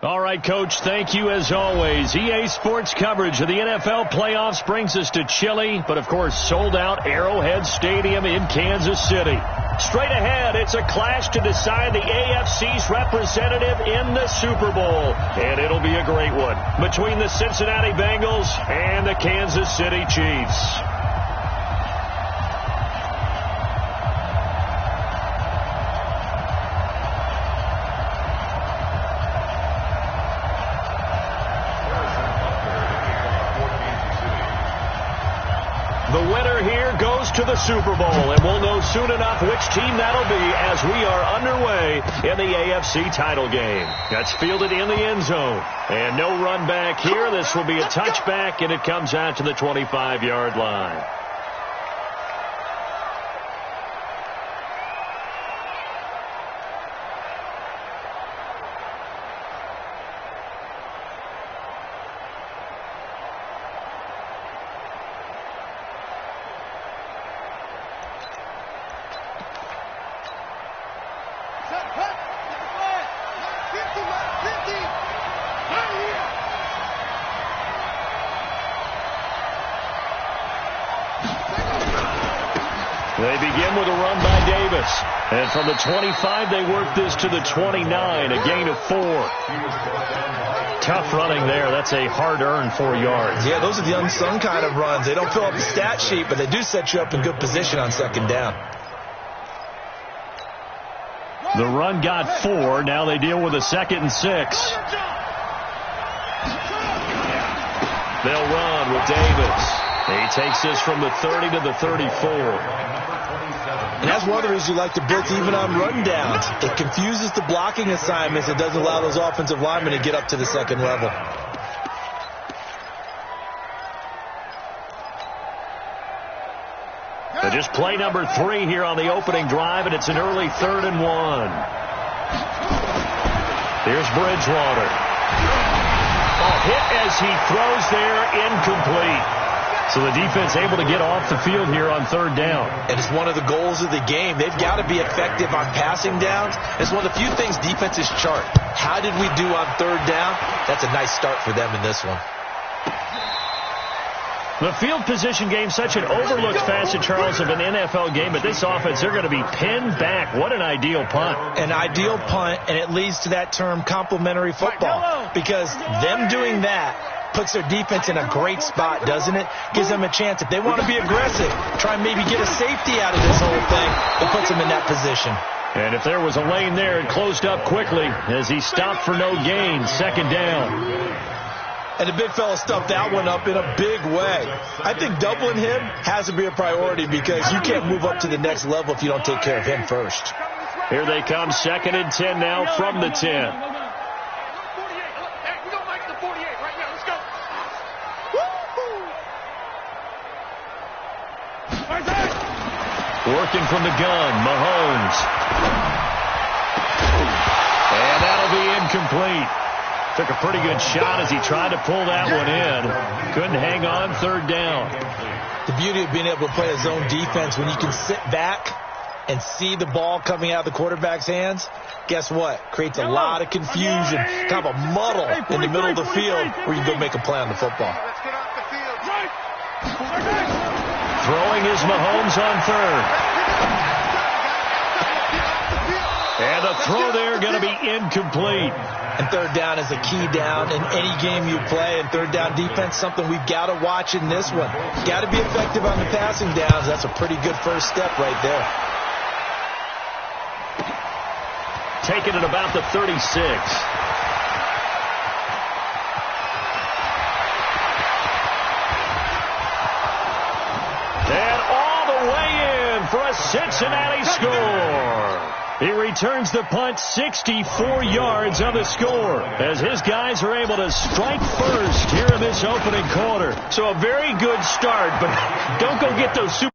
All right, Coach, thank you as always. EA Sports coverage of the NFL playoffs brings us to chilly, but of course sold-out Arrowhead Stadium in Kansas City. Straight ahead, it's a clash to decide the AFC's representative in the Super Bowl. And it'll be a great one between the Cincinnati Bengals and the Kansas City Chiefs. The winner here goes to the Super Bowl, and we'll know soon enough which team that'll be as we are underway in the AFC title game. That's fielded in the end zone. And no run back here. This will be a touchback, and it comes out to the 25-yard line. They begin with a run by Davis. And from the 25, they work this to the 29, a gain of 4. Tough running there. That's a hard-earned 4 yards. Yeah, those are the unsung kind of runs. They don't fill up the stat sheet, but they do set you up in good position on second down. The run got 4. Now they deal with a 2nd and 6. They'll run with Davis. He takes this from the 30 to the 34. And that's one of the reasons you like to blitz even on run downs. It confuses the blocking assignments. It doesn't allow those offensive linemen to get up to the second level. So just play number 3 here on the opening drive, and it's an early 3rd and 1. Here's Bridgewater. Hit as he throws there, incomplete. So the defense able to get off the field here on 3rd down. And it's one of the goals of the game. They've got to be effective on passing downs. It's one of the few things defenses chart. How did we do on 3rd down? That's a nice start for them in this one. The field position game, such an overlooked facet, Charles, of an NFL game. But this offense, they're going to be pinned back. What an ideal punt. An ideal punt, and it leads to that term complementary football. Because them doing that puts their defense in a great spot, doesn't it? Gives them a chance. If they want to be aggressive, try and maybe get a safety out of this whole thing, it puts them in that position. And if there was a lane there, it closed up quickly as he stopped for no gain. 2nd down. And the big fella stuffed that one up in a big way. I think doubling him has to be a priority because you can't move up to the next level if you don't take care of him first. Here they come, 2nd and 10 now from the 10. Working from the gun, Mahomes. And that'll be incomplete. Took a pretty good shot as he tried to pull that one in. Couldn't hang on, 3rd down. The beauty of being able to play a zone defense when you can sit back and see the ball coming out of the quarterback's hands, guess what? Creates a lot of confusion, kind of a muddle in the middle of the field where you go make a play on the football. Throwing is Mahomes on 3rd. And the throw there going to be incomplete. And 3rd down is a key down in any game you play. And 3rd down defense, something we've got to watch in this one. Got to be effective on the passing downs. That's a pretty good first step right there. Taken at about the 36. And all the way in for a Cincinnati score. He returns the punt 64 yards on the score as his guys are able to strike first here in this opening quarter. So a very good start, but don't go get those super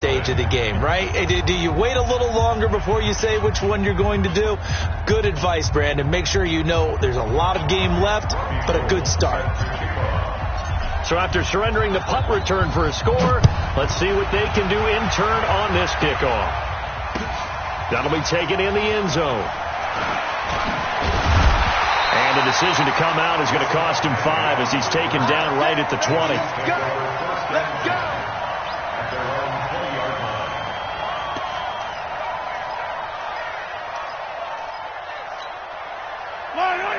stage of the game, right? Do you wait a little longer before you say which one you're going to do? Good advice, Brandon. Make sure you know there's a lot of game left, but a good start. So after surrendering the punt return for a score, let's see what they can do in turn on this kickoff. That'll be taken in the end zone. And the decision to come out is going to cost him 5 as he's taken down right at the 20. Let's go!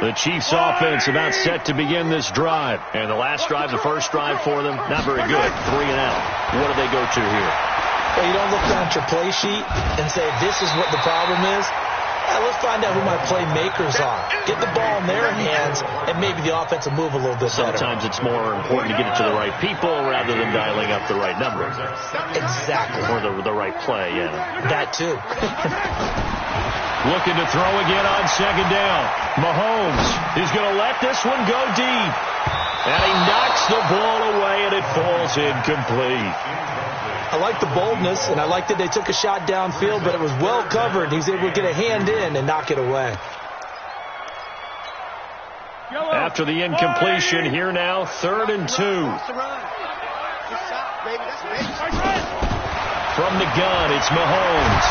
The Chiefs offense about set to begin this drive. And the last drive, the first drive for them, not very good. 3 and out. What do they go to here? Well, you don't look down at your play sheet and say, this is what the problem is. Let's find out who my playmakers are. Get the ball in their hands, and maybe the offense will move a little bit better. Sometimes it's more important to get it to the right people rather than dialing up the right number. Exactly. Or the right play, yeah. That too. Looking to throw again on second down. Mahomes is going to let this one go deep. And he knocks the ball away, and it falls incomplete. I like the boldness, and I like that they took a shot downfield, but it was well covered. He was able to get a hand in and knock it away. After the incompletion, here now, 3rd and 2. From the gun, it's Mahomes.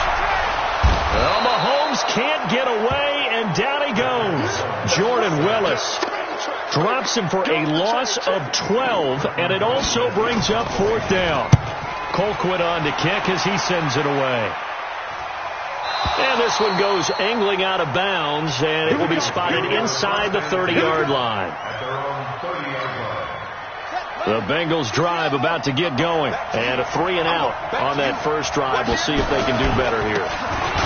Well, Mahomes can't get away, and down he goes. Jordan Willis drops him for a loss of 12, and it also brings up 4th down. Colquitt on to kick as he sends it away. And this one goes angling out of bounds, and it will be spotted inside the 30-yard line. The Bengals drive about to get going, and a 3 and out on that first drive. We'll see if they can do better here.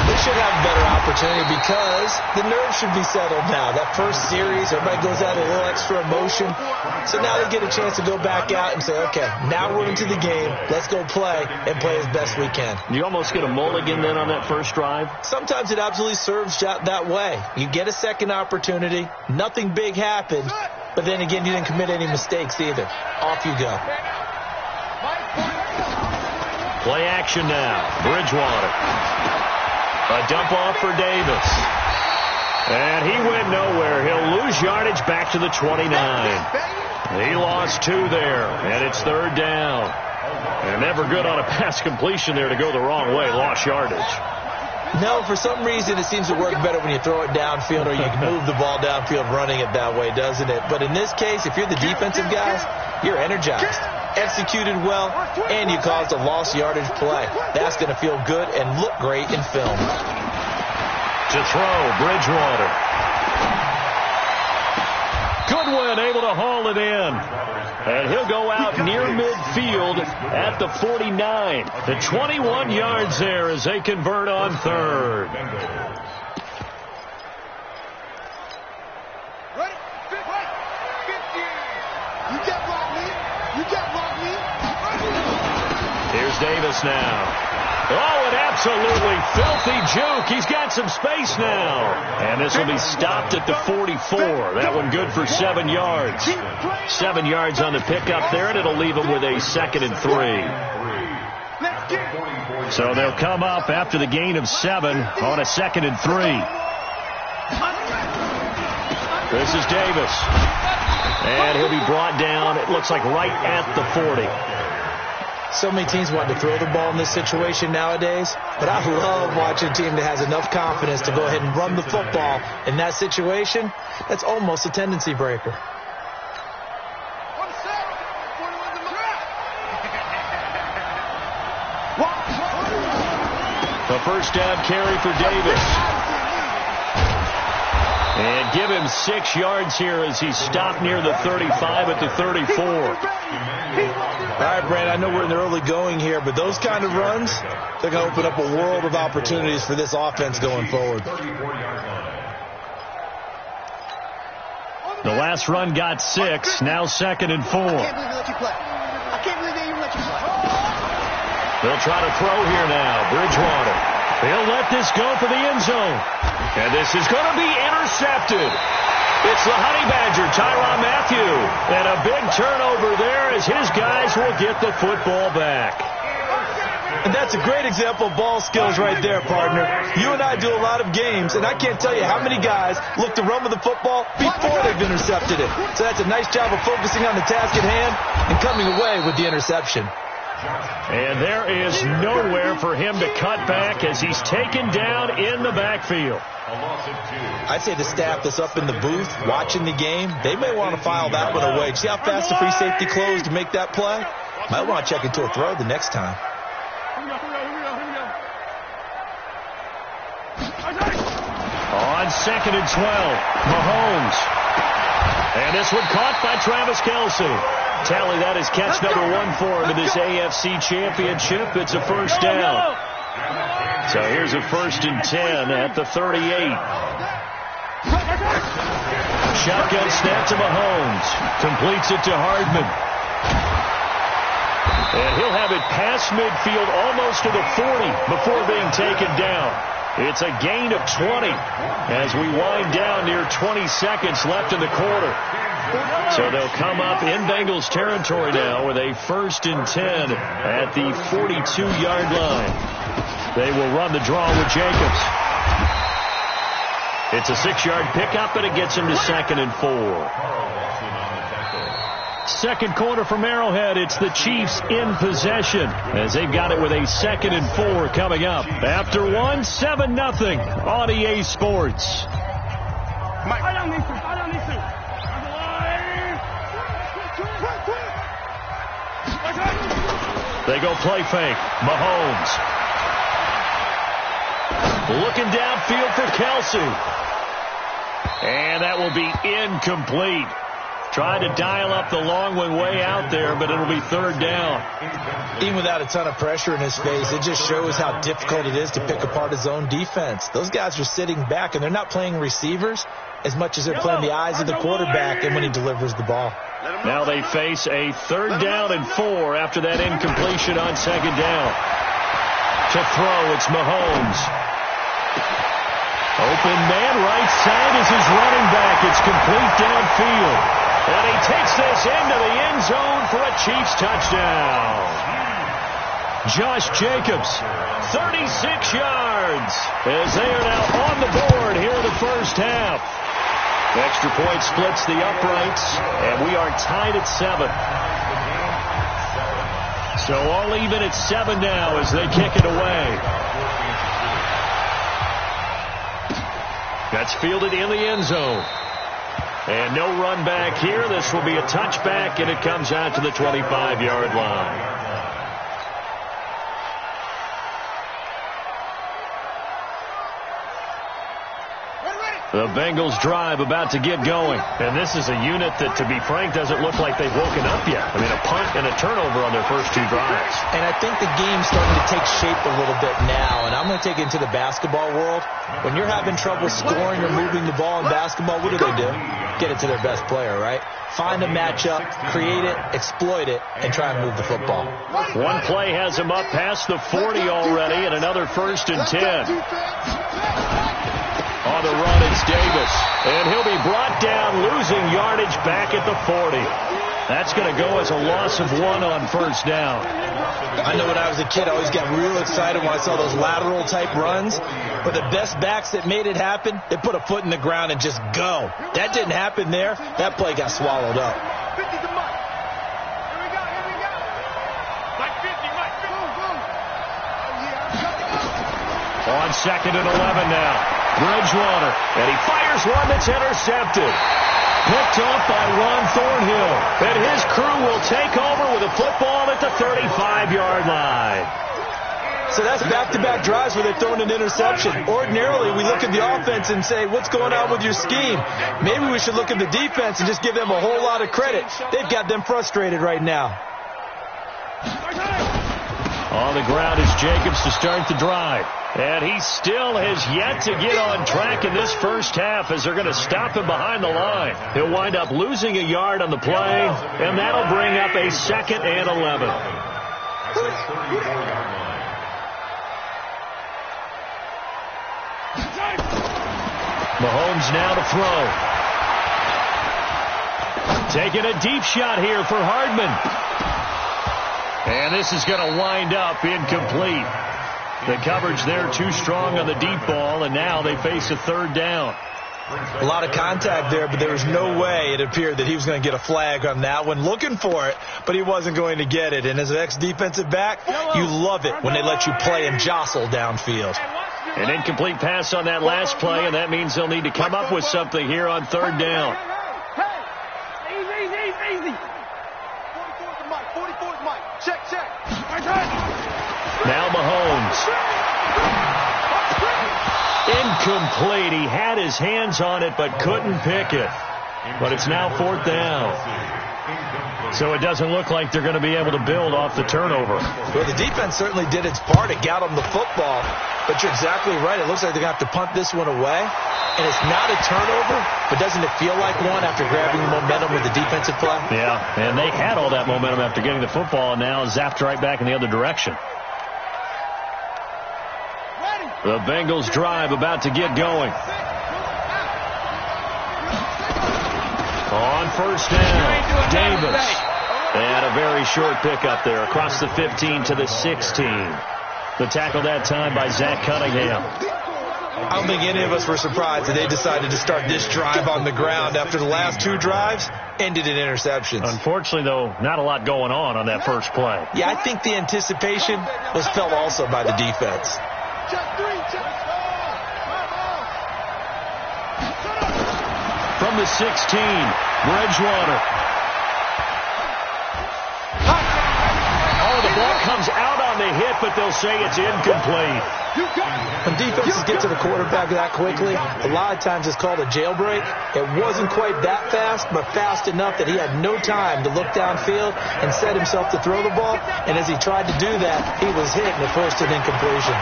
They should have a better opportunity because the nerves should be settled now. That first series, everybody goes out with a little extra emotion. So now they get a chance to go back out and say, okay, now we're into the game. Let's go play and play as best we can. You almost get a mulligan then on that first drive? Sometimes it absolutely serves that way. You get a second opportunity. Nothing big happened. But then again, you didn't commit any mistakes either. Off you go. Play action now. Bridgewater. A dump off for Davis. And he went nowhere. He'll lose yardage back to the 29. He lost 2 there, and it's 3rd down. And never good on a pass completion there to go the wrong way. Lost yardage. No, for some reason it seems to work better when you throw it downfield or you can move the ball downfield running it that way, doesn't it? But in this case, if you're the defensive guys, you're energized, executed well, and you caused a lost yardage play. That's going to feel good and look great in film. To throw, Bridgewater. Goodwin able to haul it in. And he'll go out near midfield at the 49. The 21 yards there as they convert on 3rd. Here's Davis now. Oh, an absolutely filthy juke. He's got some space now. And this will be stopped at the 44. That one good for 7 yards. 7 yards on the pickup there, and it'll leave him with a 2nd and 3. So they'll come up after the gain of 7 on a 2nd and 3. This is Davis. And he'll be brought down, it looks like right at the 40. So many teams want to throw the ball in this situation nowadays, but I love watching a team that has enough confidence to go ahead and run the football in that situation. That's almost a tendency breaker. The first down carry for Davis. And give him 6 yards here as he's stopped near the 35 at the 34. All right, Brad, I know we're in the early going here, but those kind of runs, they're going to open up a world of opportunities for this offense going forward. The last run got 6, now 2nd and 4. They'll try to throw here now. Bridgewater. He'll let this go for the end zone. And this is going to be intercepted. It's the Honey Badger, Tyrann Mathieu. And a big turnover there as his guys will get the football back. And that's a great example of ball skills right there, partner. You and I do a lot of games, and I can't tell you how many guys look to run with the football before they've intercepted it. So that's a nice job of focusing on the task at hand and coming away with the interception. And there is nowhere for him to cut back as he's taken down in the backfield. I'd say the staff that's up in the booth watching the game, they may want to file that one away. See how fast the free safety closed to make that play? Might want to check into a throw the next time. On 2nd and 12, Mahomes. And this one caught by Travis Kelce. Tally, that is catch number 1 for him in this AFC Championship. It's a first down. So here's a 1st and 10 at the 38. Shotgun snap to Mahomes. Completes it to Hardman. And he'll have it past midfield almost to the 40 before being taken down. It's a gain of 20 as we wind down near 20 seconds left in the quarter. So they'll come up in Bengals territory now with a 1st and 10 at the 42-yard line. They will run the draw with Jacobs. It's a 6-yard pickup, and it gets him to 2nd and 4. Second quarter from Arrowhead. It's the Chiefs in possession as they've got it with a 2nd and 4 coming up. After 7-0 on EA Sports. They go play fake. Mahomes. Looking downfield for Kelce. And that will be incomplete. Trying to dial up the long one way out there, but it'll be 3rd down. Even without a ton of pressure in his face, it just shows how difficult it is to pick apart his own defense. Those guys are sitting back, and they're not playing receivers as much as they're playing the eyes of the quarterback and when he delivers the ball. Now they face a 3rd down and 4 after that incompletion on 2nd down. To throw, it's Mahomes. Open man right side is his running back. It's complete downfield. And he takes this into the end zone for a Chiefs touchdown. Josh Jacobs, 36 yards, as they are now on the board here in the first half. Extra point splits the uprights, and we are tied at 7. So all even at 7 now as they kick it away. That's fielded in the end zone. And no run back here. This will be a touchback, and it comes out to the 25-yard line. The Bengals drive about to get going. And this is a unit that, to be frank, doesn't look like they've woken up yet. I mean, a punt and a turnover on their first 2 drives. And I think the game's starting to take shape a little bit now. And I'm going to take it into the basketball world. When you're having trouble scoring or moving the ball in basketball, what do? Get it to their best player, right? Find a matchup, create it, exploit it, and try and move the football. One play has him up past the 40 already, and another 1st and 10. On the run, it's Davis. And he'll be brought down, losing yardage back at the 40. That's going to go as a loss of 1 on 1st down. I know when I was a kid, I always got real excited when I saw those lateral-type runs. But the best backs that made it happen, they put a foot in the ground and just go. That didn't happen there. That play got swallowed up. On 2nd and 11 now. Bridgewater, and he fires one that's intercepted. Picked off by Ron Thornhill. And his crew will take over with a football at the 35-yard line. So that's back-to-back drives where they're throwing an interception. Ordinarily, we look at the offense and say, what's going on with your scheme? Maybe we should look at the defense and just give them a whole lot of credit. They've got them frustrated right now. On the ground is Jacobs to start the drive. And he still has yet to get on track in this first half as they're going to stop him behind the line. He'll wind up losing a yard on the play, and that'll bring up a 2nd and 11. Mahomes now to throw. Taking a deep shot here for Hardman. And this is going to wind up incomplete. The coverage there too strong on the deep ball, and now they face a 3rd down. A lot of contact there, but there was no way it appeared that he was going to get a flag on that one. Looking for it, but he wasn't going to get it. And as an ex-defensive back, you love it when they let you play and jostle downfield. An incomplete pass on that last play, and that means they'll need to come up with something here on third down. Easy. 44's the mic. 44's mic. Check. Now Mahomes. Incomplete. He had his hands on it but couldn't pick it. But it's now fourth down. So it doesn't look like they're going to be able to build off the turnover. Well, the defense certainly did its part. It got them the football. But you're exactly right. It looks like they're going to have to punt this one away. And it's not a turnover, but doesn't it feel like one after grabbing the momentum with the defensive play? Yeah, and they had all that momentum after getting the football, and now zapped right back in the other direction. The Bengals drive about to get going. On first down, Davis. And a very short pickup there across the 15 to the 16. The tackle that time by Zach Cunningham. I don't think any of us were surprised that they decided to start this drive on the ground after the last two drives ended in interceptions. Unfortunately, though, not a lot going on that first play. Yeah, I think the anticipation was felt also by the defense. From the 16, Bridgewater. Oh, the ball comes out on the hit, but they'll say it's incomplete. When defenses get to the quarterback that quickly, a lot of times it's called a jailbreak. It wasn't quite that fast, but fast enough that he had no time to look downfield and set himself to throw the ball. And as he tried to do that, he was hit and it forced an incompletion.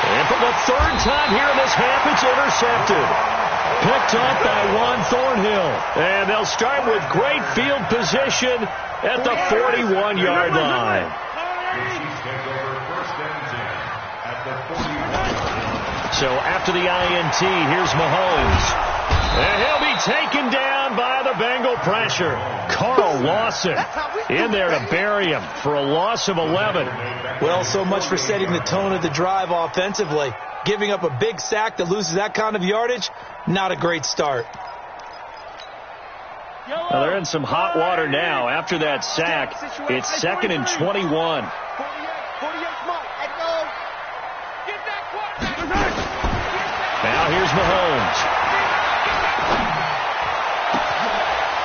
And for the third time here in this half, it's intercepted. Picked up by Juan Thornhill. And they'll start with great field position at the 41-yard line. So after the INT, here's Mahomes. And he'll be taken down by the Bengal pressure. Carl Lawson in there to bury him for a loss of 11. Well, so much for setting the tone of the drive offensively. Giving up a big sack that loses that kind of yardage, not a great start. Now they're in some hot water now. After that sack, it's 2nd and 21. Now here's Mahomes.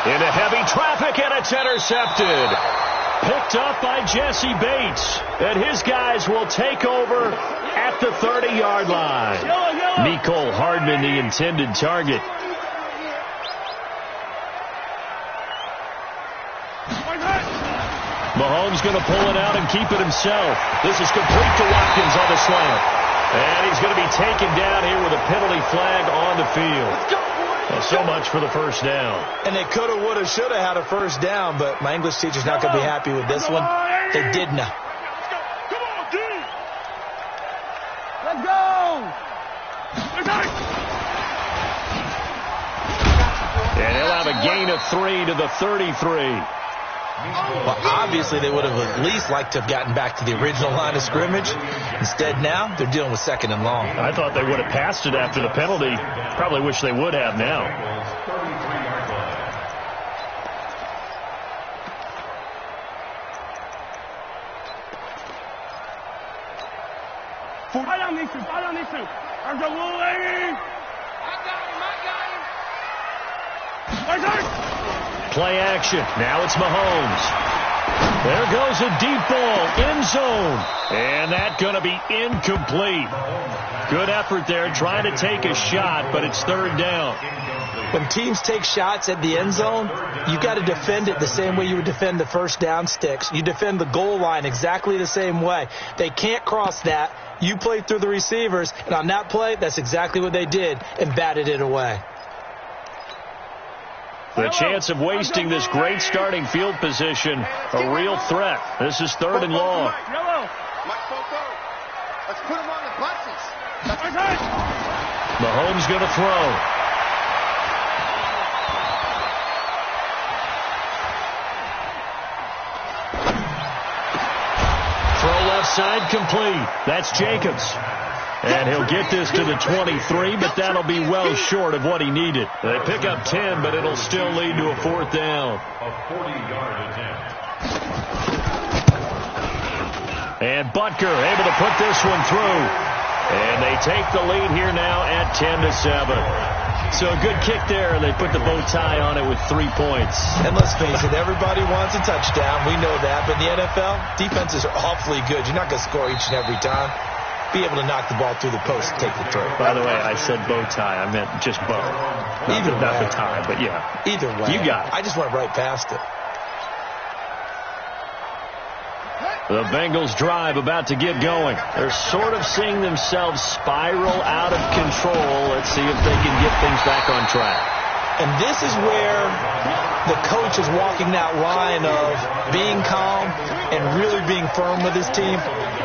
Into heavy traffic, and it's intercepted. Picked up by Jesse Bates. And his guys will take over at the 30-yard line. Mecole Hardman, the intended target. Mahomes going to pull it out and keep it himself. This is complete to Watkins on the slant. And he's going to be taken down here with a penalty flag on the field. Well, so much for the first down. And they could have, would have, should have had a first down, but my English teacher's not going to be happy with this one. They did not. Let's go! And he'll have a gain of 3 to the 33. Well, obviously they would have at least liked to have gotten back to the original line of scrimmage. Instead now, they're dealing with 2nd and long. I thought they would have passed it after the penalty. Probably wish they would have now. Play action. Now it's Mahomes. There goes a deep ball. End zone. And that's going to be incomplete. Good effort there trying to take a shot, but it's 3rd down. When teams take shots at the end zone, you got to defend it the same way you would defend the first down sticks. You defend the goal line exactly the same way. They can't cross that. You play through the receivers, and on that play, that's exactly what they did and batted it away. The chance of wasting this great starting field position, a real threat. This is 3rd and long. Let's put him on the buses. Mahomes going to throw. Throw left side complete. That's Jacobs. And he'll get this to the 23, but that'll be well short of what he needed. They pick up 10, but it'll still lead to a 4th down. A 40-yard attempt. And Butker able to put this one through. And they take the lead here now at 10-7. So a good kick there. They put the bow tie on it with 3 points. And let's face it, everybody wants a touchdown. We know that. But in the NFL, defenses are awfully good. You're not going to score each and every time. Be able to knock the ball through the post and take the throw. By the way, I said bow tie. I meant just bow. Either way. Not the tie, but yeah. Either way. You got it. I just went right past it. The Bengals drive about to get going. They're sort of seeing themselves spiral out of control. Let's see if they can get things back on track. And this is where the coach is walking that line of being calm and really being firm with his team.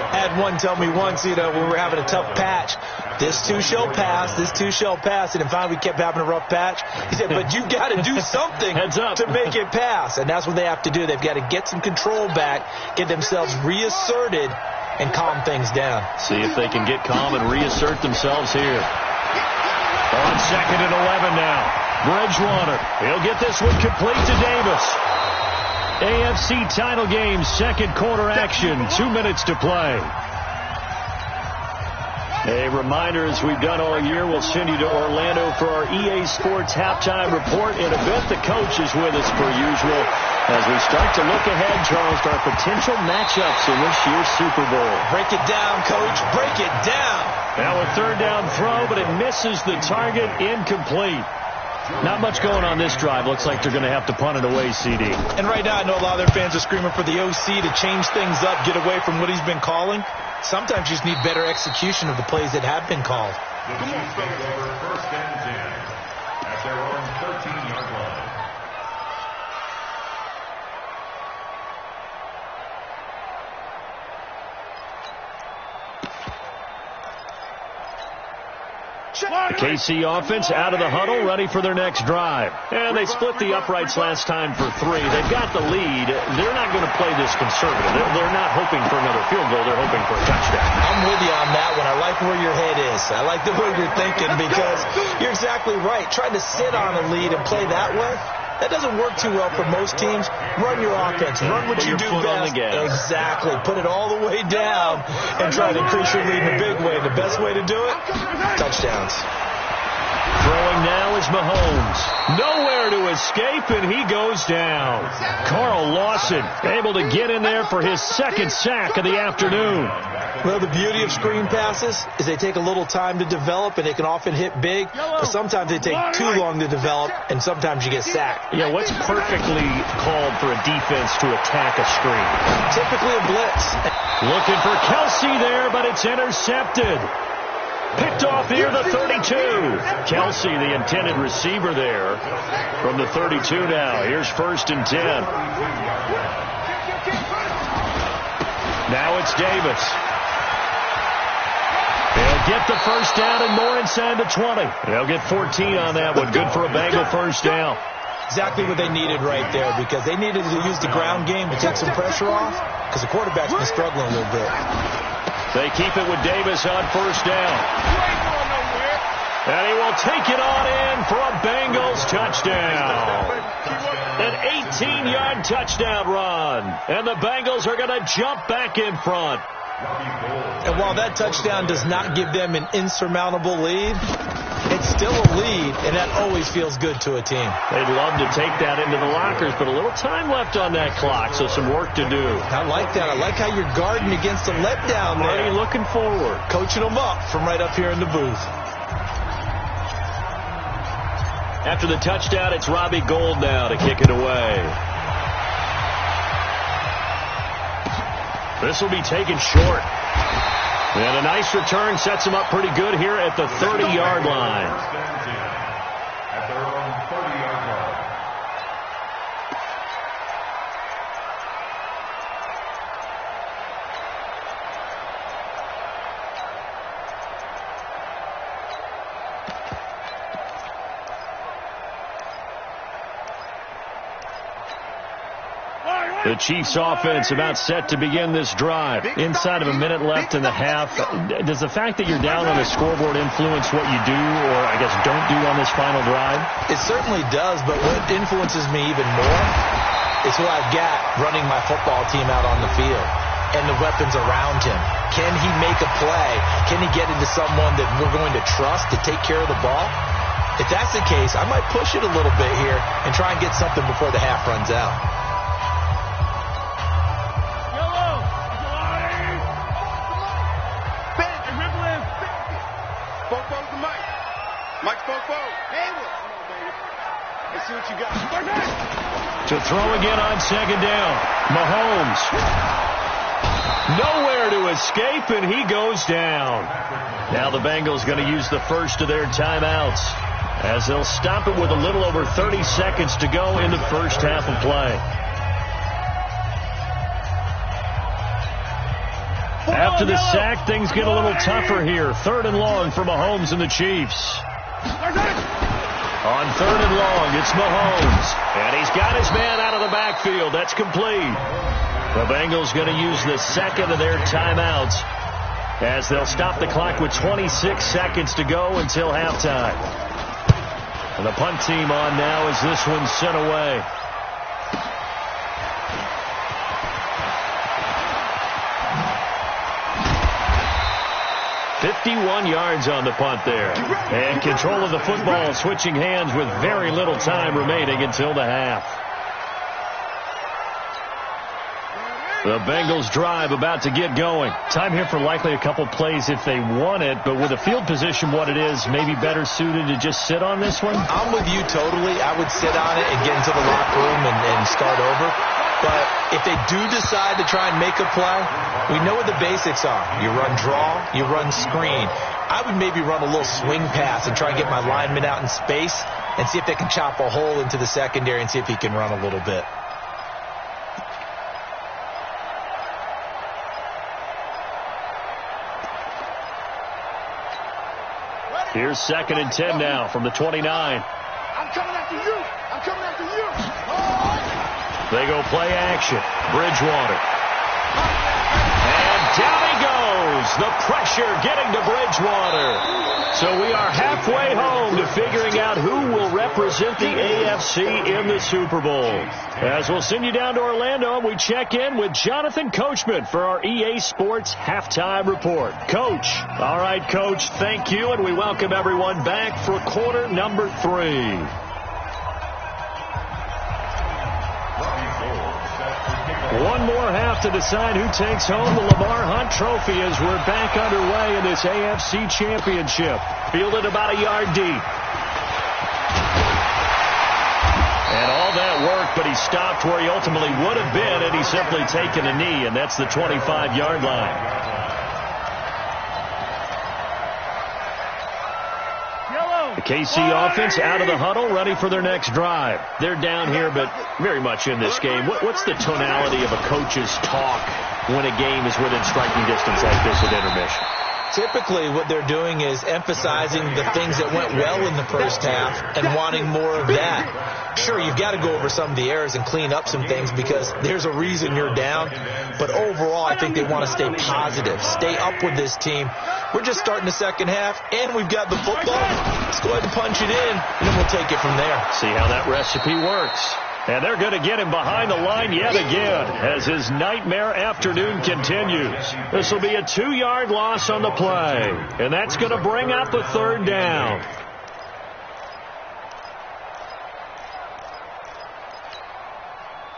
I had one tell me once, when we were having a tough patch, this too shall pass, this too shall pass. And finally we kept having a rough patch. He said, but you've got to do something to make it pass. And that's what they have to do. They've got to get some control back, get themselves reasserted, and calm things down. See if they can get calm and reassert themselves here. On 2nd and 11 now. Bridgewater. He'll get this one complete to Davis. AFC title game, 2nd quarter action. 2 minutes to play. A reminder, as we've done all year, we'll send you to Orlando for our EA Sports halftime report. In a bit, the coach is with us per usual as we start to look ahead, Charles, to our potential matchups in this year's Super Bowl. Break it down, coach. Break it down. Now a 3rd down throw, but it misses the target, incomplete. Not much going on this drive. Looks like they're going to have to punt it away, CD. And right now, I know a lot of their fans are screaming for the OC to change things up, get away from what he's been calling. Sometimes you just need better execution of the plays that have been called. The Chiefs take over 1st and 10 at their own 13-yard line. The KC offense out of the huddle, ready for their next drive. And they split the uprights last time for 3. They've got the lead. They're not going to play this conservative. They're not hoping for another field goal. They're hoping for a touchdown. I'm with you on that one. I like where your head is. I like the way you're thinking because you're exactly right. Trying to sit on a lead and play that way, that doesn't work too well for most teams. Run your offense. Run what you do best. Exactly. Put it all the way down and try to increase your lead in a big way. The best way to do it, touchdowns. Throwing now is Mahomes. Nowhere to escape, and he goes down. Carl Lawson able to get in there for his 2nd sack of the afternoon. Well, the beauty of screen passes is they take a little time to develop, and they can often hit big, but sometimes they take too long to develop, and sometimes you get sacked. Yeah, what's perfectly called for a defense to attack a screen? Typically a blitz. Looking for Kelsey there, but it's intercepted. Picked off near the 32. Kelsey, the intended receiver there from the 32 now. Here's 1st and 10. Now it's Davis. They'll get the 1st down and more inside the 20. They'll get 14 on that one. Good for a Bengal 1st down. Exactly what they needed right there because they needed to use the ground game to take some pressure off because the quarterback's been struggling a little bit. They keep it with Davis on 1st down. And he will take it on in for a Bengals touchdown. An 18-yard touchdown run. And the Bengals are going to jump back in front. And while that touchdown does not give them an insurmountable lead, it's still a lead, and that always feels good to a team. They'd love to take that into the lockers, but a little time left on that clock, so some work to do. I like that. I like how you're guarding against a letdown there. Already looking forward. Coaching them up from right up here in the booth. After the touchdown, it's Robbie Gould now to kick it away. This will be taken short. And a nice return sets him up pretty good here at the 30-yard line. At their own 30-yard line. The Chiefs offense about set to begin this drive. Inside of a minute left in the half. Does the fact that you're down on the scoreboard influence what you do, or I guess don't do on this final drive? It certainly does, but what influences me even more is who I've got running my football team out on the field and the weapons around him. Can he make a play? Can he get into someone that we're going to trust to take care of the ball? If that's the case, I might push it a little bit here and try and get something before the half runs out. To throw again on second down. Mahomes. Nowhere to escape, and he goes down. Now the Bengals going to use the first of their timeouts, as they'll stop it with a little over 30 seconds to go in the first half of play. After the sack, things get a little tougher here. 3rd and long for Mahomes and the Chiefs. On 3rd and long, it's Mahomes. And he's got his man out of the backfield. That's complete. The Bengals going to use the second of their timeouts, as they'll stop the clock with 26 seconds to go until halftime. And the punt team on now as this one's sent away. .51 yards on the punt there. And control of the football switching hands with very little time remaining until the half. The Bengals drive about to get going. Time here for likely a couple plays if they want it, but with the field position what it is, maybe better suited to just sit on this one? I'm with you totally. I would sit on it and get into the locker room and start over. But if they do decide to try and make a play, we know what the basics are. You run draw, you run screen. I would maybe run a little swing pass and try and get my lineman out in space and see if they can chop a hole into the secondary and see if he can run a little bit. Here's 2nd and 10 now from the 29. I'm coming after you. I'm coming after you. They go play action. Bridgewater. And down he goes. The pressure getting to Bridgewater. So we are halfway home to figuring out who will represent the AFC in the Super Bowl. As we'll send you down to Orlando, we check in with Jonathan Coachman for our EA Sports Halftime Report. Coach. All right, Coach, thank you, and we welcome everyone back for quarter number 3. One more half to decide who takes home the Lamar Hunt Trophy as we're back underway in this AFC Championship. Fielded about a yard deep. And all that work, but he stopped where he ultimately would have been had he simply taken a knee, and that's the 25-yard line. The KC offense out of the huddle, ready for their next drive. They're down here, but very much in this game. What's the tonality of a coach's talk when a game is within striking distance like this at intermission? Typically, what they're doing is emphasizing the things that went well in the first half and wanting more of that. Sure, you've got to go over some of the errors and clean up some things because there's a reason you're down. But overall, I think they want to stay positive, stay up with this team. We're just starting the second half, and we've got the football. Let's go ahead and punch it in, and then we'll take it from there. See how that recipe works. And they're going to get him behind the line yet again as his nightmare afternoon continues. This will be a 2-yard loss on the play, and that's going to bring up a 3rd down.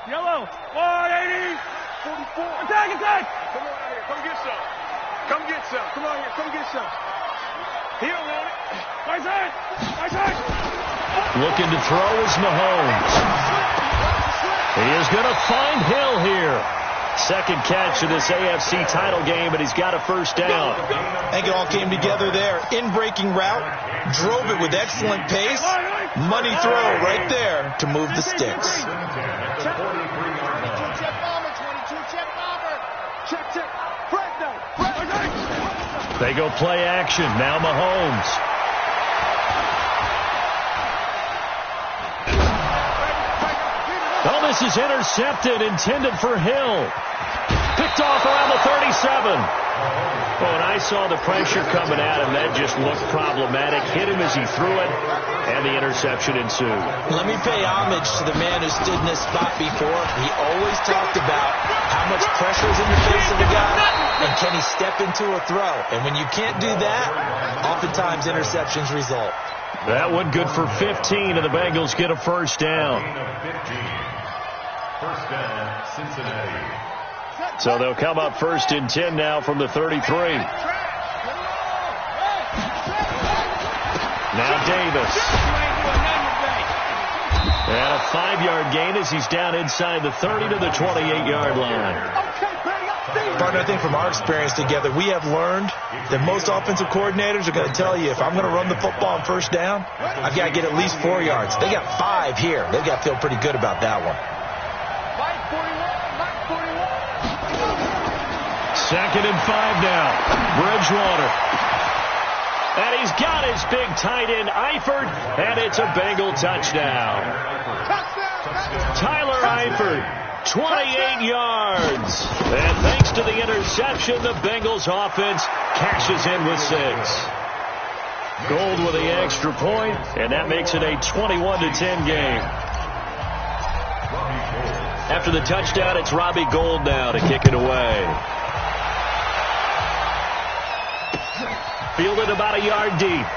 Yellow, 180, 44. Attack, attack. Come on out here. Come get some. Come get some. Come on here. Come get some. He don't want it. Right side. Right side. Looking to throw is Mahomes. He is going to find Hill here. Second catch of this AFC title game, but he's got a 1st down. I think it all came together there. In-breaking route, drove it with excellent pace. Money throw right there to move the sticks. They go play action. Now Mahomes. Oh, this is intercepted, intended for Hill. Picked off around the 37. Oh, and I saw the pressure coming at him. That just looked problematic. Hit him as he threw it, and the interception ensued. Let me pay homage to the man who stood in this spot before. He always talked about how much pressure is in the face of the guy, and can he step into a throw. And when you can't do that, oftentimes interceptions result. That one good for 15, and the Bengals get a first down. First down, Cincinnati. So they'll come up first and 10 now from the 33. Now Davis. And a 5-yard gain as he's down inside the 30 to the 28-yard line. Partner, I think from our experience together, we have learned that most offensive coordinators are going to tell you, if I'm going to run the football on first down, I've got to get at least 4 yards. They got 5 here. They've got to feel pretty good about that one. Second and 5 now. Bridgewater. And he's got his big tight end, Eifert, and it's a Bengal touchdown. Tyler Eifert, 28 yards. And thanks to the interception, the Bengals offense cashes in with 6. Gold with the extra point, and that makes it a 21-10 game. After the touchdown, it's Robbie Gould now to kick it away. Fielded about a yard deep.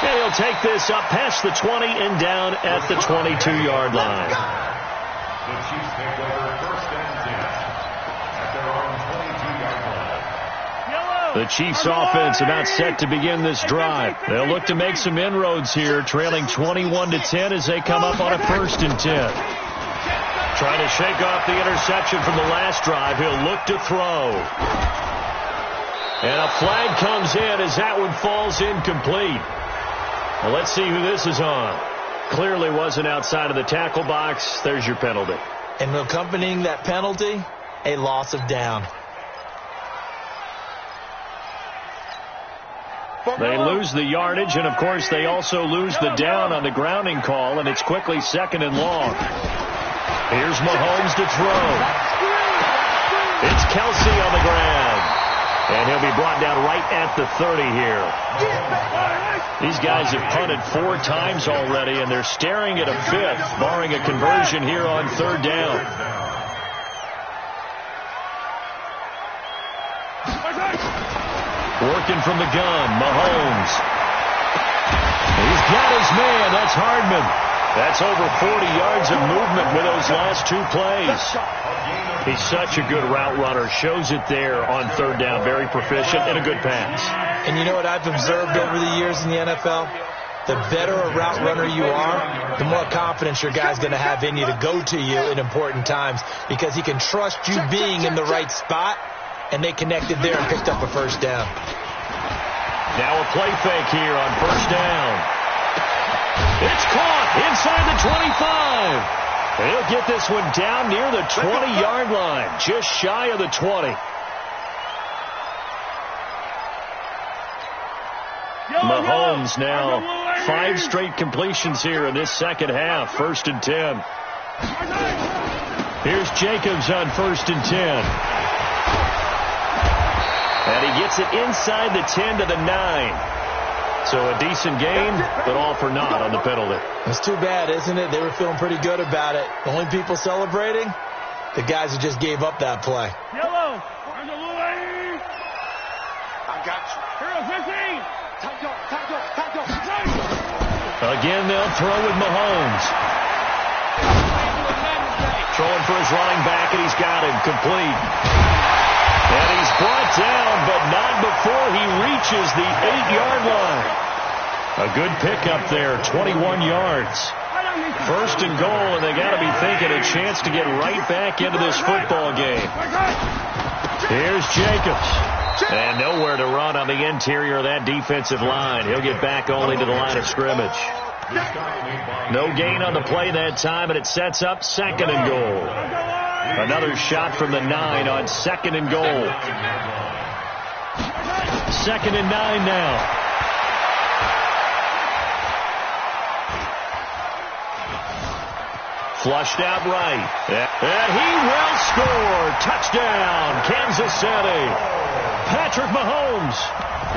And he'll take this up past the 20 and down at the 22-yard line. The Chiefs take over first and 10 at their own 22-yard line. The Chiefs offense about set to begin this drive. They'll look to make some inroads here, trailing 21-10 as they come up on a first and 10. Trying to shake off the interception from the last drive. He'll look to throw. And a flag comes in as that one falls incomplete. Well, let's see who this is on. Clearly wasn't outside of the tackle box. There's your penalty. And accompanying that penalty, a loss of down. They lose the yardage, and, of course, they also lose the down on the grounding call, and it's quickly second and long. Here's Mahomes to throw. It's Kelsey on the ground. And he'll be brought down right at the 30 here. These guys have punted 4 times already, and they're staring at a 5th, barring a conversion here on third down. Working from the gun, Mahomes. He's got his man. That's Hardman. That's over 40 yards of movement with those last 2 plays. He's such a good route runner. Shows it there on third down. Very proficient and a good pass. And you know what I've observed over the years in the NFL? The better a route runner you are, the more confidence your guy's going to have in you to go to you in important times, because he can trust you being in the right spot, and they connected there and picked up a first down. Now a play fake here on first down. It's caught inside the 25. He'll get this one down near the 20-yard line, just shy of the 20. Mahomes now 5 straight completions here in this second half, first and 10. Here's Jacobs on first and 10. And he gets it inside the 10 to the 9. So a decent gain, but all for naught on the penalty. It's too bad, isn't it? They were feeling pretty good about it. The only people celebrating, the guys who just gave up that play. Yellow. Where's the blue lady? I got you. Hero 15. Tackle. Again, they'll throw with Mahomes. Throwing for his running back, and he's got him complete. And he's brought down, but not before he reaches the 8-yard line. A good pickup there, 21 yards. First and goal, and they got to be thinking a chance to get right back into this football game. Here's Jacobs. And nowhere to run on the interior of that defensive line. He'll get back only to the line of scrimmage. No gain on the play that time, and it sets up second and goal. Another shot from the 9 on second and goal. Second and 9 now. Flushed out right. And he will score. Touchdown, Kansas City. Patrick Mahomes,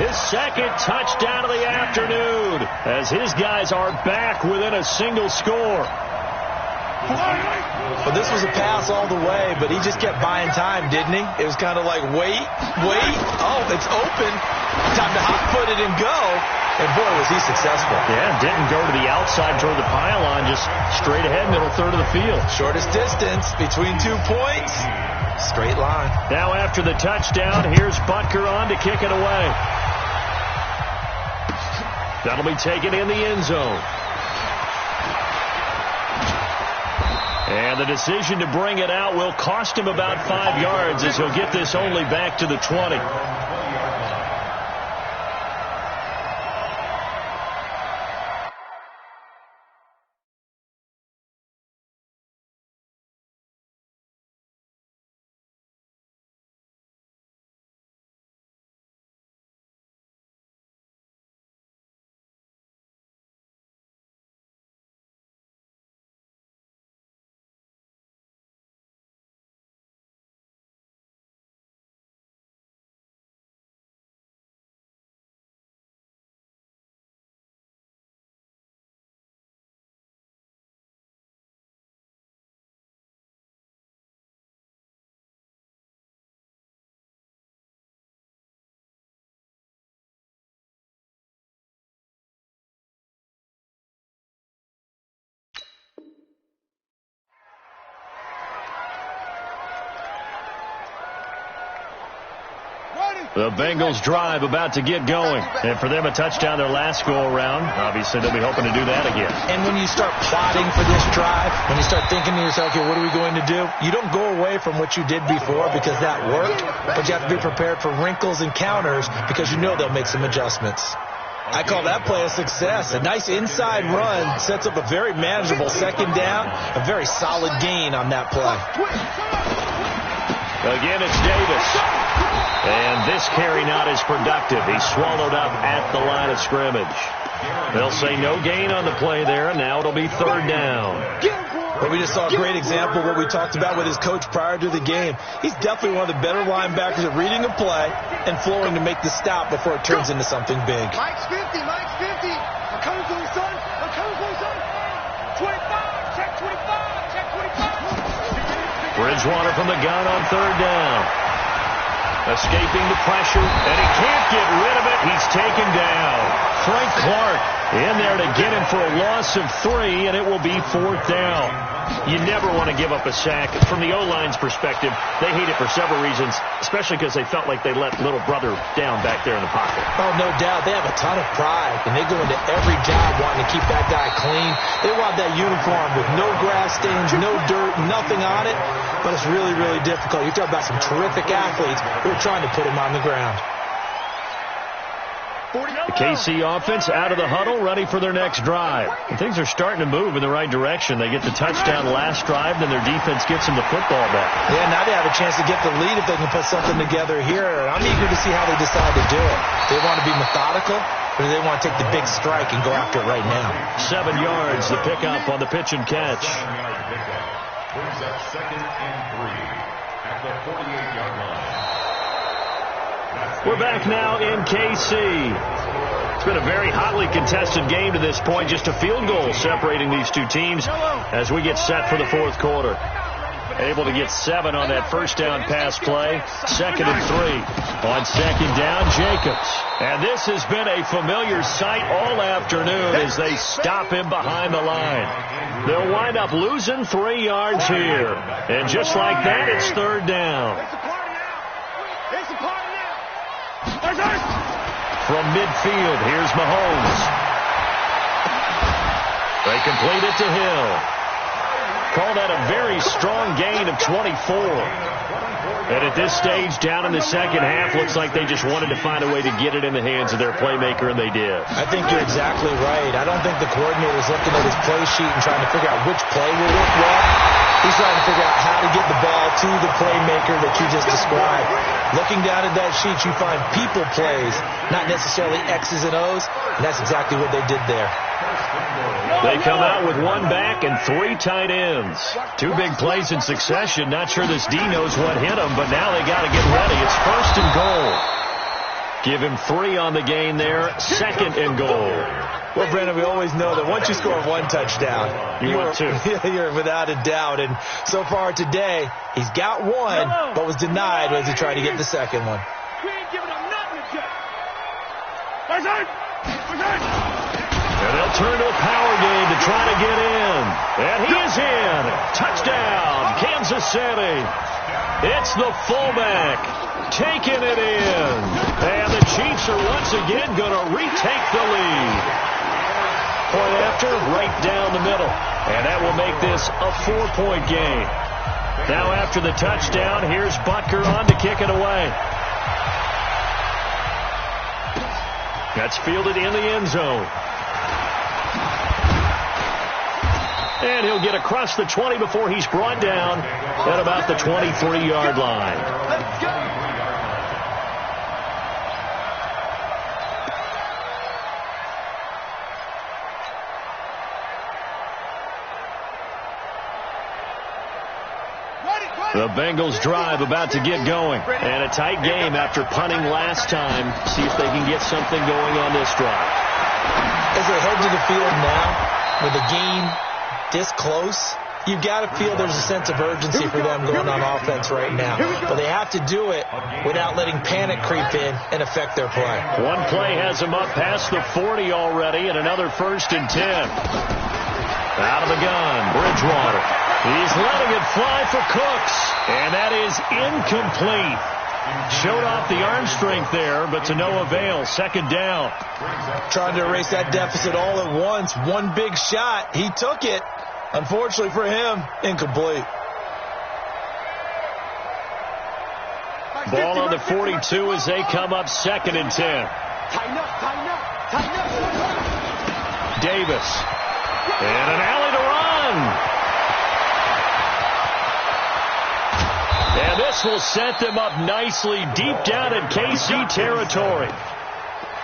his second touchdown of the afternoon, as his guys are back within a single score. Well, this was a pass all the way, but he just kept buying time, didn't he? It was kind of like, wait. Oh, it's open. Time to hot-foot it and go. And, boy, was he successful. Yeah, didn't go to the outside toward the pylon, just straight ahead, middle third of the field. Shortest distance between 2 points. Straight line. Now after the touchdown, here's Butker on to kick it away. That'll be taken in the end zone. And the decision to bring it out will cost him about 5 yards, as he'll get this only back to the 20. The Bengals drive about to get going. And for them, a touchdown their last go-around. Obviously, they'll be hoping to do that again. And when you start plotting for this drive, when you start thinking to yourself, okay, what are we going to do? You don't go away from what you did before because that worked, but you have to be prepared for wrinkles and counters because you know they'll make some adjustments. I call that play a success. A nice inside run sets up a very manageable second down, a very solid gain on that play. Again, it's Davis. And this carry not as productive. He's swallowed up at the line of scrimmage. They'll say no gain on the play there. Now it'll be third down. Well, we just saw a great example of what we talked about with his coach prior to the game. He's definitely one of the better linebackers at reading a play and flowing to make the stop before it turns into something big. Mike's 50. I'm coming for you, son. 25. Check 25. Bridgewater from the gun on third down. Escaping the pressure, and he can't get rid of it. He's taken down. Frank Clark in there to get him for a loss of 3, and it will be fourth down. You never want to give up a sack. From the O-line's perspective, they hate it for several reasons, especially because they felt like they let little brother down back there in the pocket. Oh, no doubt. They have a ton of pride, and they go into every job wanting to keep that guy clean. They want that uniform with no grass stains, no dirt, nothing on it, but it's really, really difficult. You're talking about some terrific athletes who are trying to put him on the ground. The KC offense out of the huddle, ready for their next drive. And things are starting to move in the right direction. They get the touchdown last drive, then their defense gets them the football back. Yeah, now they have a chance to get the lead if they can put something together here. I'm eager to see how they decide to do it. They want to be methodical, or do they want to take the big strike and go after it right now? 7 yards, the pickup on the pitch and catch. Brings up 2nd and 3 at the 48-yard line. We're back now in KC. It's been a very hotly contested game to this point. Just a field goal separating these two teams as we get set for the fourth quarter. Able to get 7 on that first down pass play. 2nd and 3. On second down, Jacobs. And this has been a familiar sight all afternoon as they stop him behind the line. They'll wind up losing 3 yards here. And just like that, it's third down. From midfield, here's Mahomes. They complete it to Hill. Call that a very strong gain of 24. And at this stage, down in the second half, looks like they just wanted to find a way to get it in the hands of their playmaker, and they did. I think you're exactly right. I don't think the coordinator's looking at his play sheet and trying to figure out which play will work well. He's trying to figure out how to get the ball to the playmaker that you just described. Looking down at that sheet, you find people plays, not necessarily X's and O's, and that's exactly what they did there. They come out with one back and 3 tight ends. 2 big plays in succession. Not sure this D knows what hit him, but now they got to get ready. It's 1st and goal. Give him 3 on the gain there. 2nd and goal. Well, Brandon, we always know that once you score 1 touchdown, you're without a doubt. And so far today, he's got 1, but was denied as he tried to get the 2nd one. We ain't giving him nothing to check. And they'll turn to a power game to try to get in. And he is in. Touchdown, Kansas City. It's the fullback taking it in. And the Chiefs are once again going to retake the lead. Point after, right down the middle. And that will make this a 4-point game. Now after the touchdown, here's Butker on to kick it away. That's fielded in the end zone. And he'll get across the 20 before he's brought down at about the 23-yard line. Let's go. The Bengals drive about to get going. And a tight game after punting last time. See if they can get something going on this drive. As they head to the field now, with the game this close, you've got to feel there's a sense of urgency for them going on offense right now. But they have to do it without letting panic creep in and affect their play. One play has them up past the 40 already, and another 1st and 10. Out of the gun, Bridgewater. He's letting it fly for Cooks, and that is incomplete. Showed off the arm strength there, but to no avail. 2nd down. Trying to erase that deficit all at once. One big shot. He took it. Unfortunately for him, incomplete. Ball on the 42 as they come up 2nd and 10. Tighten up. Davis. And an alley to run. And this will set them up nicely deep down in KC territory.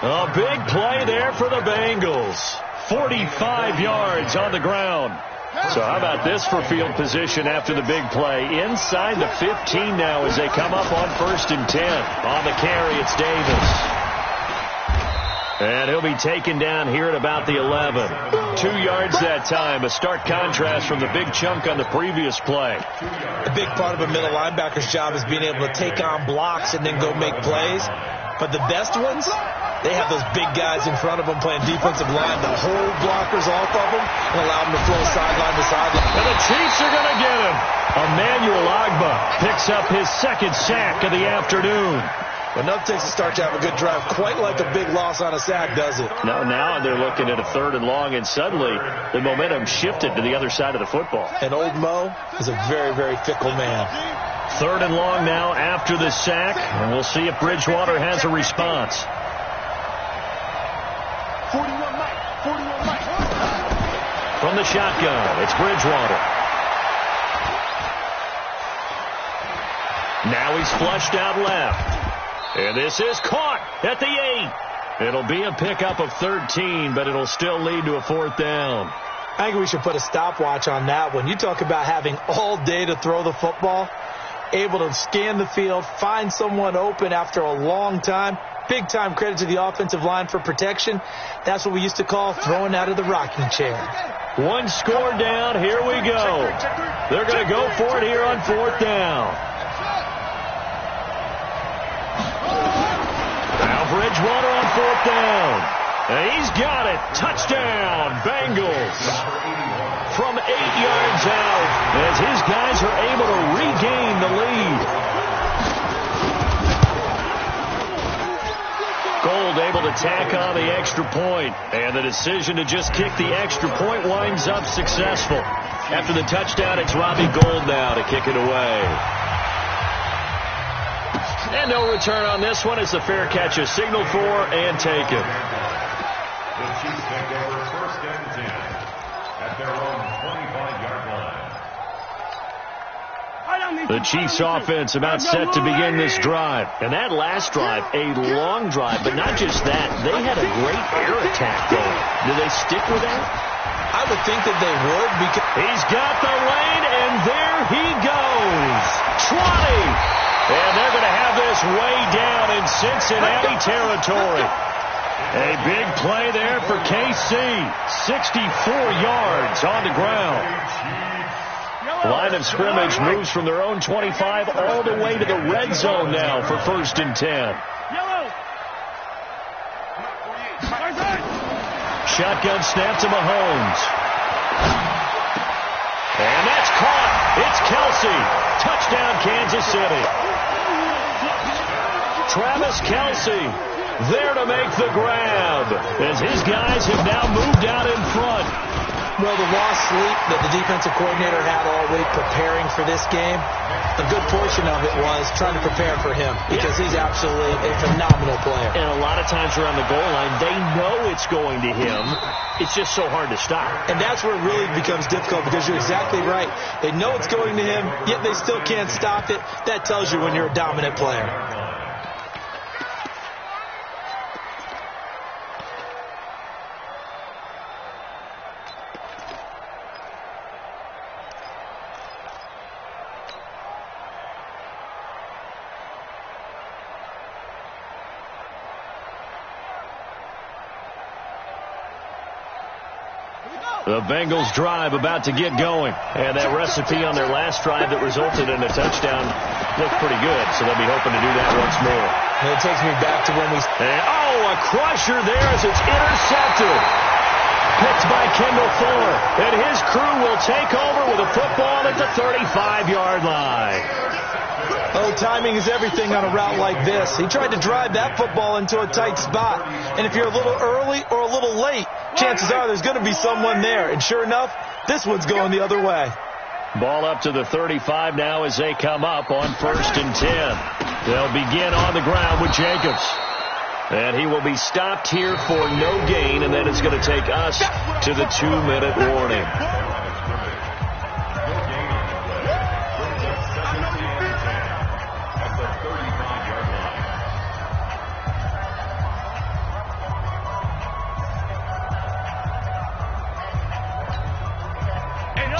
A big play there for the Bengals. 45 yards on the ground. So how about this for field position after the big play? Inside the 15 now as they come up on 1st and 10. On the carry, it's Davis. And he'll be taken down here at about the 11. 2 yards that time. A stark contrast from the big chunk on the previous play. A big part of a middle linebacker's job is being able to take on blocks and then go make plays. But the best ones, they have those big guys in front of them playing defensive line that hold blockers off of them and allow them to flow sideline to sideline. And the Chiefs are going to get him. Emmanuel Ogbah picks up his 2nd sack of the afternoon. Enough takes to start to have a good drive. Quite like a big loss on a sack, does it? No, now they're looking at a 3rd and long, and suddenly the momentum shifted to the other side of the football. And old Mo is a very, very fickle man. 3rd and long now after the sack, and we'll see if Bridgewater has a response. 41 Mike. From the shotgun, it's Bridgewater. Now he's flushed out left. And this is caught at the 8. It'll be a pickup of 13, but it'll still lead to a 4th down. I think we should put a stopwatch on that one. You talk about having all day to throw the football, able to scan the field, find someone open after a long time. Big time credit to the offensive line for protection. That's what we used to call throwing out of the rocking chair. 1 score down. Here we go. They're going to go for it here on 4th down. Now Bridgewater on 4th down. And he's got it. Touchdown, Bengals. From 8 yards out as his guys are able to regain the lead. Gold able to tack on the extra point. And the decision to just kick the extra point winds up successful. After the touchdown, it's Robbie Gould now to kick it away. And no return on this one as the fair catch is signaled for and taken. The Chiefs take over 1st and 10 at their own 25-yard line. The Chiefs offense about set to begin this drive. And that last drive, a long drive, but not just that. They had a great air attack going. Do they stick with that? I would think that they would, because he's got the lane, and there he goes. 20. And they're going to have this way down in Cincinnati territory. A big play there for KC. 64 yards on the ground. Line of scrimmage moves from their own 25 all the way to the red zone now for 1st and 10. Shotgun snap to Mahomes. And that's caught. It's Kelsey. Touchdown, Kansas City. Travis Kelsey there to make the grab as his guys have now moved out in front. Well, the lost sleep that the defensive coordinator had all week preparing for this game, a good portion of it was trying to prepare for him, because he's absolutely a phenomenal player. And a lot of times around the goal line, they know it's going to him. It's just so hard to stop. And that's where it really becomes difficult, because you're exactly right. They know it's going to him, yet they still can't stop it. That tells you when you're a dominant player. The Bengals drive about to get going. And that recipe on their last drive that resulted in a touchdown looked pretty good, so they'll be hoping to do that once more. And it takes me back to when we... a crusher there as it's intercepted. Picked by Kendall Fuller. And his crew will take over with a football at the 35-yard line. Oh, timing is everything on a route like this. He tried to drive that football into a tight spot. And if you're a little early or a little late, chances are there's going to be someone there. And sure enough, this one's going the other way. Ball up to the 35 now as they come up on 1st and 10. They'll begin on the ground with Jacobs. And he will be stopped here for no gain, and then it's going to take us to the 2-minute warning.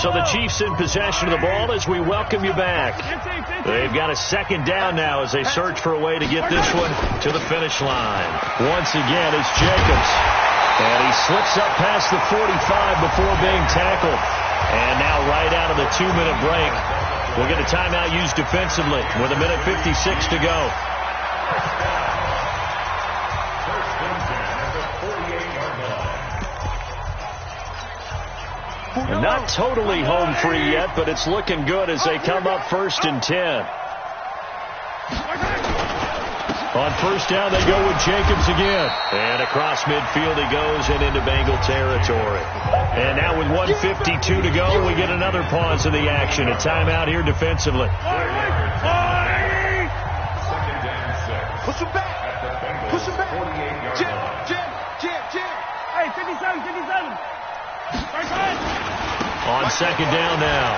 So the Chiefs in possession of the ball as we welcome you back. They've got a 2nd down now as they search for a way to get this one to the finish line. Once again, it's Jacobs. And he slips up past the 45 before being tackled. And now right out of the 2-minute break, we'll get a timeout used defensively with 1:56 to go. Not totally home free yet, but it's looking good as they come up 1st and 10. On 1st down, they go with Jacobs again. And across midfield he goes and into Bengal territory. And now with 1:52 to go, we get another pause in the action. A timeout here defensively. Push him back. Push him back. Jim. Hey, 57. On 2nd down now,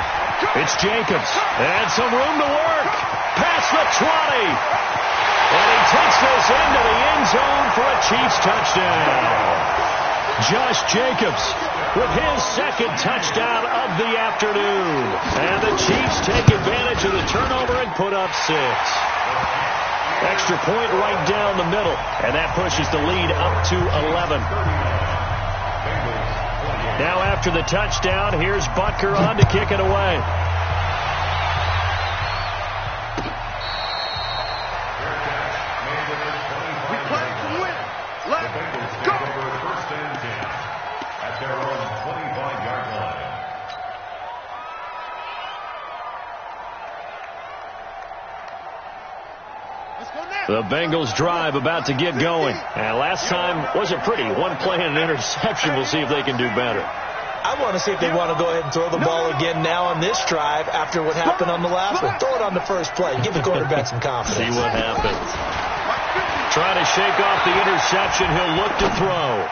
it's Jacobs. And some room to work. Past the 20. And he takes this into the end zone for a Chiefs touchdown. Josh Jacobs with his 2nd touchdown of the afternoon. And the Chiefs take advantage of the turnover and put up 6. Extra point right down the middle. And that pushes the lead up to 11. Now after the touchdown, here's Butker on to kick it away. We play to win. Let's go. 1st and 10 at their own 25-yard line. The Bengals drive about to get going. And last time wasn't pretty. One play and an interception. We'll see if they can do better. I want to see if they want to go ahead and throw the ball again now on this drive after what happened on the last one. Throw it on the first play. Give the quarterback some confidence. See what happens. Trying to shake off the interception. He'll look to throw.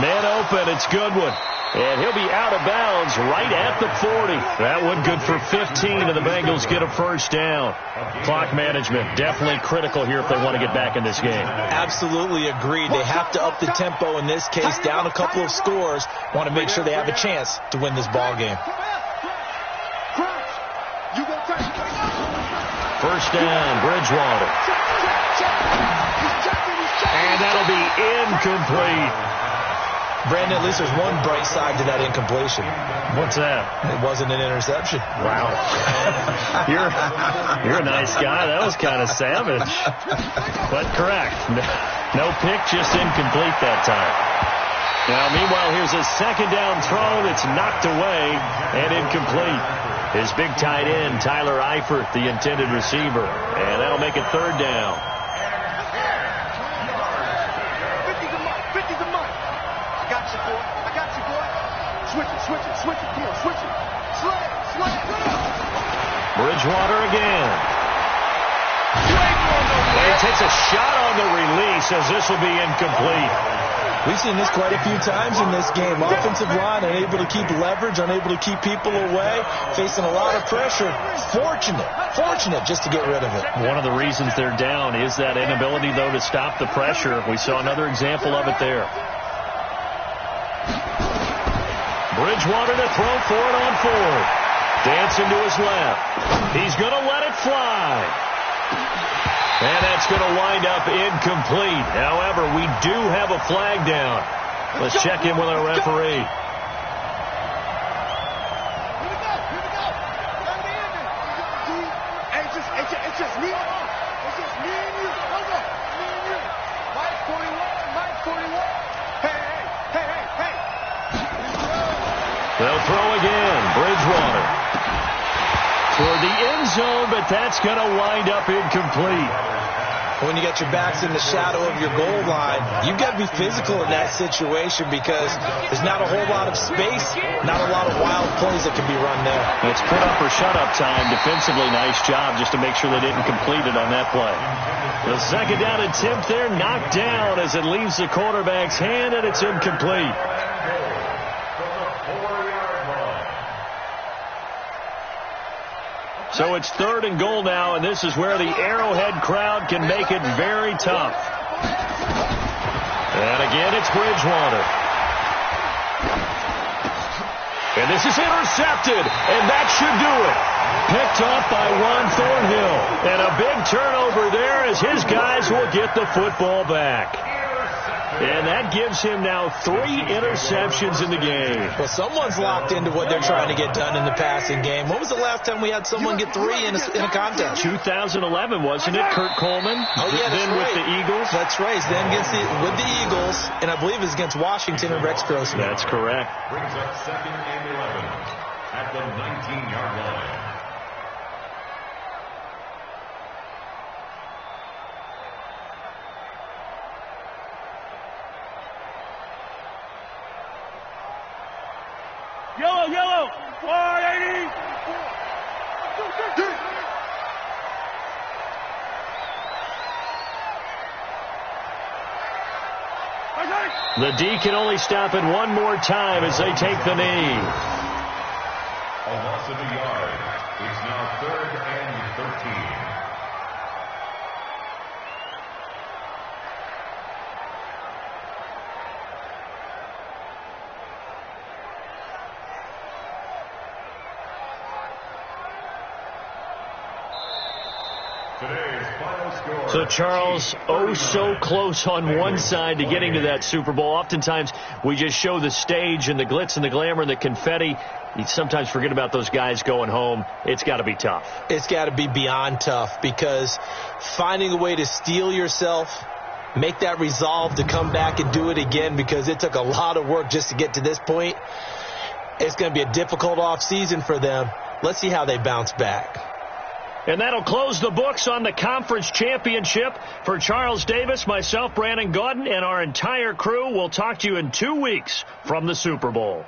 Man open. It's Goodwin. And he'll be out of bounds right at the 40. That one good for 15, and the Bengals get a first down. Clock management definitely critical here if they want to get back in this game. Absolutely agreed. They have to up the tempo in this case, down a couple of scores. Want to make sure they have a chance to win this ball game. First down, Bridgewater. And that'll be incomplete. Brandon, at least there's one bright side to that incompletion. What's that? It wasn't an interception. Wow. You're a nice guy. That was kind of savage. But correct. No pick, just incomplete that time. Now, meanwhile, here's a second down throw that's knocked away and incomplete. His big tight end, Tyler Eifert, the intended receiver. And that'll make it third down. 50's a month. 50's a month. I got you, boy. I got you, boy. Switch it, switch it, switch it. Come on, switch it. Slay, slay. Bridgewater again. And he takes a shot on the release as this will be incomplete. We've seen this quite a few times in this game. Offensive line unable to keep leverage, unable to keep people away, facing a lot of pressure. Fortunate just to get rid of it. One of the reasons they're down is that inability, though, to stop the pressure. We saw another example of it there. Bridgewater to throw for it on fourth. Dancing to his left. He's going to let it fly. And that's going to wind up incomplete. However, we do have a flag down. Let's check in with our referee. Here we go. Hey, it's just me. It's just me and you. Hold on. Me and you. Mike 41. Hey. They'll throw again. Bridgewater. Toward the end zone, but that's going to wind up incomplete. When you got your backs in the shadow of your goal line, you've got to be physical in that situation because there's not a whole lot of space, not a lot of wild plays that can be run there. It's put up or shut up time. Defensively, nice job just to make sure they didn't complete it on that play. The second down attempt there knocked down as it leaves the quarterback's hand, and it's incomplete. So it's third and goal now, and this is where the Arrowhead crowd can make it very tough. And again, it's Bridgewater. And this is intercepted, and that should do it. Picked off by Juan Thornhill. And a big turnover there as his guys will get the football back. And that gives him now 3 interceptions in the game. Well, someone's locked into what they're trying to get done in the passing game. When was the last time we had someone get 3 in a contest? 2011, wasn't it? Kurt Coleman. Oh, yeah, that's then right. with the Eagles. That's right. Then with the Eagles, and I believe it's against Washington and Rex Grossman. That's correct. Brings up second and 11 at the 19-yard line. Yellow. 480. The D can only stop it one more time as they take the knee. A loss of a yard. It's now third and 13. So, Charles, oh so close on one side to getting to that Super Bowl. Oftentimes, we just show the stage and the glitz and the glamour and the confetti. You sometimes forget about those guys going home. It's got to be tough. It's got to be beyond tough because finding a way to steel yourself, make that resolve to come back and do it again because it took a lot of work just to get to this point. It's going to be a difficult offseason for them. Let's see how they bounce back. And that'll close the books on the conference championship. For Charles Davis, myself, Brandon Gaudin, and our entire crew, we'll talk to you in 2 weeks from the Super Bowl.